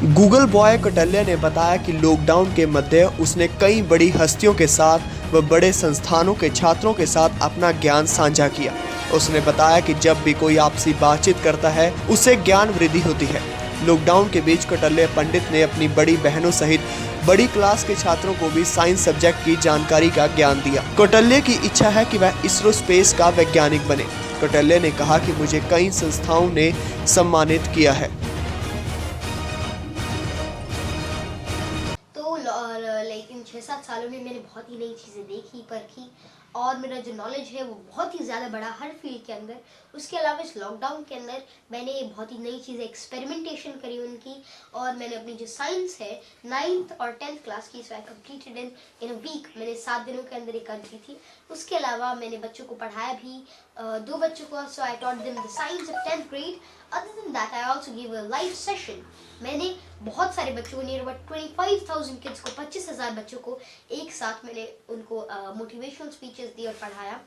Google boy Kautilya ने बताया कि लॉकडाउन के मध्य उसने कई बड़ी हस्तियों के साथ व बड़े संस्थानों के छात्रों के साथ अपना ज्ञान साझा किया। उसने बताया कि जब भी कोई आपसी बातचीत करता है उससे ज्ञान वृद्धि होती है। लॉकडाउन के बीच कौटिल्य पंडित ने अपनी बड़ी बहनों सहित बड़ी क्लास के छात्रों को भी साइंस सब्जेक्ट की जानकारी का ज्ञान दिया। कौटिल्य की इच्छा है कि वह इसरो स्पेस का वैज्ञानिक बने। कौटिल्य ने कहा कि मुझे कई संस्थाओं ने सम्मानित किया है। लेकिन 6-7 सालों में मैंने बहुत ही नई चीज़ें देखी, परखी और मेरा जो नॉलेज है वो बहुत ही ज़्यादा बढ़ा हर फील्ड के अंदर। उसके अलावा इस लॉकडाउन के अंदर मैंने बहुत ही नई चीज़ें एक्सपेरिमेंटेशन करी उनकी, और मैंने अपनी जो साइंस है 9th और 10th क्लास की, सो I completed in a week. मैंने 7 दिनों के अंदर ये कर दी थी। उसके अलावा मैंने बच्चों को पढ़ाया भी, 2 बच्चों को, so I taught them the science of 10th grade. Other than that I also give a live session. मैंने बहुत सारे बच्चों को, नियर अबाउट 25,000 किड्स को, 25,000 बच्चों को एक साथ मैंने उनको मोटिवेशनल स्पीचेस दी और पढ़ाया।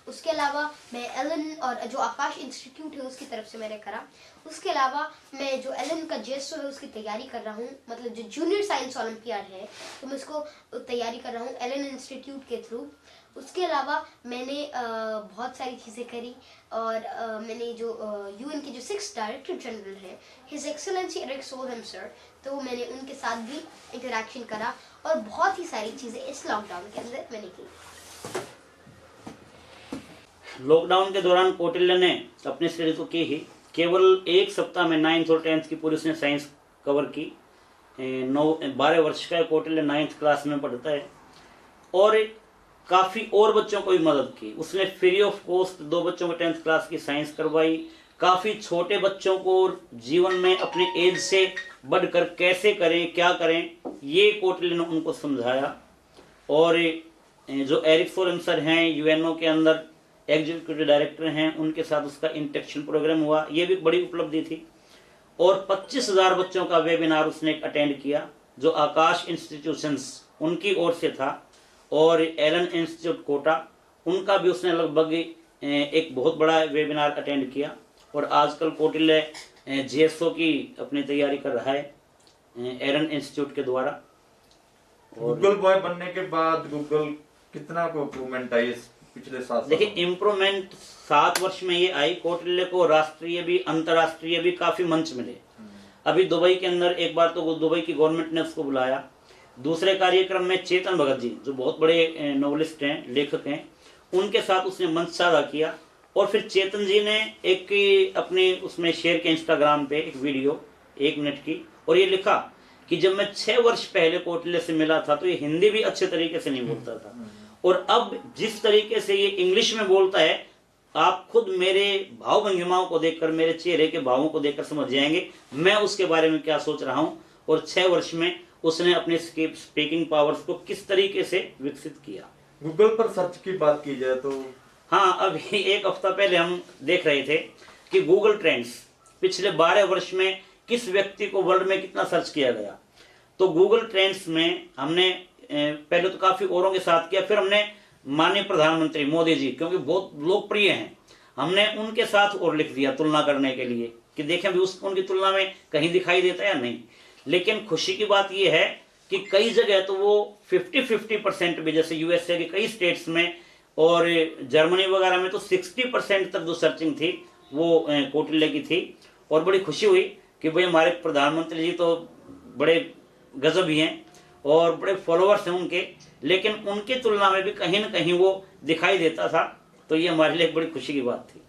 उसके अलावा मैं एलन और जो आकाश इंस्टीट्यूट है उसकी तरफ से मैंने करा। उसके अलावा मैं जो एलन का जेसो है उसकी तैयारी कर रहा हूँ, मतलब जो जूनियर साइंस ओलंपियाड है तो मैं उसको तैयारी कर रहा हूँ एलन इंस्टीट्यूट के थ्रू। उसके अलावा मैंने बहुत सारी चीज़ें करी, और मैंने जो यूएन के जो 6th डायरेक्टर जनरल है, his excellency Erik Solheim sir, तो मैंने उनके साथ भी इंटरेक्शन करा, और बहुत ही सारी चीज़ें इस लॉकडाउन के अंदर मैंने की। लॉकडाउन के दौरान कौटिल्य ने अपनी स्टडी तो की ही, केवल एक सप्ताह में 9th और 10th की पूरी उसने साइंस कवर की। 12 वर्ष का कौटिल्य 9th क्लास में पढ़ता है, और काफ़ी और बच्चों को भी मदद की। उसने फ्री ऑफ कॉस्ट 2 बच्चों को 10th क्लास की साइंस करवाई। काफ़ी छोटे बच्चों को जीवन में अपने एज से बढ़कर कैसे करें, क्या करें, ये कौटिल्य ने उनको समझाया। और जो एरिक सोलहेम सर हैं, यूएनओ के अंदर एग्जीक्यूटिव डायरेक्टर हैं, उनके साथ उसका इंटरेक्शन प्रोग्राम हुआ, ये भी बड़ी उपलब्धि थी। और 25,000 बच्चों का वेबिनार उसने अटेंड किया, जो आकाश इंस्टीट्यूशंस उनकी ओर से था, और एलन इंस्टीट्यूट कोटा उनका भी उसने लगभग एक बहुत बड़ा वेबिनार अटेंड किया। और आजकल कौटिल्य जेएसओ की अपनी तैयारी कर रहा है एलन इंस्टीट्यूट के द्वारा। गूगल बॉय बनने के बाद गूगल कितना को इम्प्रूवमेंट आई पिछले 7 साल? देखिए, इम्प्रूवमेंट 7 वर्ष में ये आई। कौटिल्य को राष्ट्रीय भी अंतर्राष्ट्रीय भी काफी मंच मिले। अभी दुबई के अंदर एक बार तो दुबई की गवर्नमेंट ने उसको बुलाया। दूसरे कार्यक्रम में चेतन भगत जी, जो बहुत बड़े नॉवेलिस्ट हैं, लेखक हैं, उनके साथ उसने मंच साझा किया। और फिर चेतन जी ने एक अपने उसमें शेयर किया इंस्टाग्राम पे एक वीडियो 1 मिनट की, और ये लिखा कि जब मैं 6 वर्ष पहले कौटिल्य से मिला था तो ये हिंदी भी अच्छे तरीके से नहीं बोलता था, और अब जिस तरीके से ये इंग्लिश में बोलता है, आप खुद मेरे भाव भंगिमाओं को देखकर, मेरे चेहरे के भावों को देखकर समझ जाएंगे मैं उसके बारे में क्या सोच रहा हूँ, और 6 वर्ष में उसने अपने स्पीकिंग पावर्स को किस तरीके से विकसित किया। गूगल पर सर्च की बात की जाए तो हाँ, अभी 1 हफ्ता पहले हम देख रहे थे कि गूगल ट्रेंड्स पिछले 12 वर्ष में किस व्यक्ति को वर्ल्ड में कितना सर्च किया गया। तो गूगल ट्रेंड्स में हमने पहले तो काफ़ी औरों के साथ किया, फिर हमने माननीय प्रधानमंत्री मोदी जी, क्योंकि बहुत लोकप्रिय हैं, हमने उनके साथ और लिख दिया तुलना करने के लिए कि देखें भी उनकी तुलना में कहीं दिखाई देता है या नहीं। लेकिन खुशी की बात यह है कि कई जगह तो वो 50-50% भी, जैसे यूएसए के कई स्टेट्स में और जर्मनी वगैरह में तो 60% तक जो सर्चिंग थी वो कौटिल्य की थी। और बड़ी खुशी हुई कि भाई हमारे प्रधानमंत्री जी तो बड़े गजब ही हैं और बड़े फॉलोअर्स हैं उनके, लेकिन उनकी तुलना में भी कहीं ना कहीं वो दिखाई देता था। तो ये हमारे लिए एक बड़ी खुशी की बात थी।